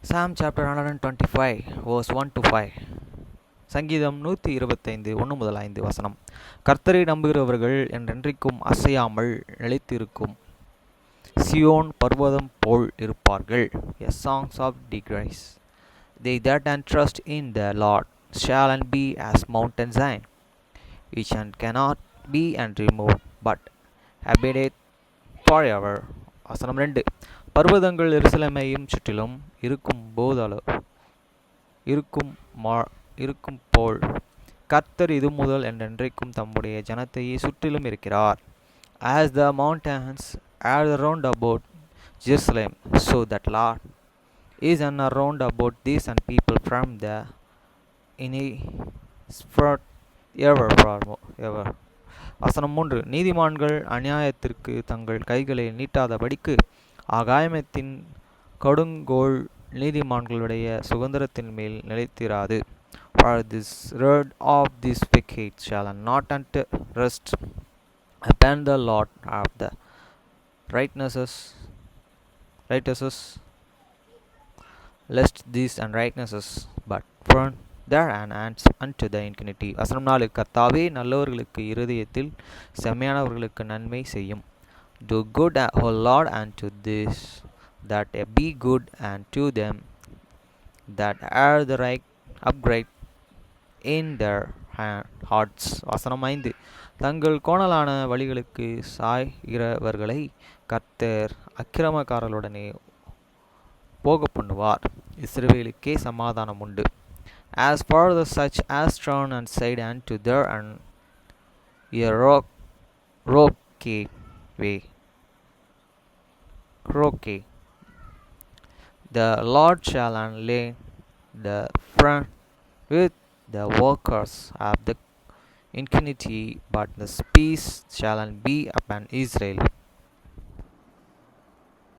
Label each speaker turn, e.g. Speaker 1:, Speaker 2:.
Speaker 1: Psalm chapter 125 verse 1 to 5. சங்கீதம் 125 1 முதல் 5 வசனம். கர்த்தரை நம்புகிறவர்கள் என்றென்றைக்கும் அசையாமல் நிலைத்திருக்கும் சியோன் பர்வதம் போல் இருப்பார்கள். A songs of disgrace. They that trust in the Lord shall and be as Mount Zion, which and cannot be and removed, but abideth forever. வசனம் 2. பர்வதங்கள் எருசலேமையும் சுற்றிலும் இருக்கும் போல் கர்த்தர் இது முதல் என்றென்றைக்கும் தம்முடைய ஜனத்தையே சுற்றிலும் இருக்கிறார். As the mountains are round about Jerusalem, so that Lord is round about these and people from the innermost ever. வசனம் 3. நீதிமான்கள் அநியாயத்திற்கு தங்கள் கைகளை நீட்டாதபடிக்கு ஆகாயத்தின் கடுங்கோல் நீதிமான்களுடைய சுதந்திரத்தின் மேல் நிலைத்திராது. For this word of this wicked shall not enter rest upon the Lord of the righteous, lest these unrighteousness but from their hands unto the infinity. வசனம் 4. கர்த்தாவே நல்லவர்களுக்கு இருதயத்தில் செம்மையானவர்களுக்கு நன்மை செய்யும். Do good, O Lord, unto this that be good, and to them that are the right upright in their hearts. வசனம் 5. தங்கள் கோணலான வழிகளுக்கு சாய்கிறவர்களை கர்த்தர் அக்கிரமக்காரர்களுடனே போக பண்ணுவார். இஸ்ரவேலுக்கே சமாதானம் உண்டு. As for the such as turn and side unto their and a rocky way, the Lord shall lay the front with the workers of the iniquity, but the peace shall be upon Israel.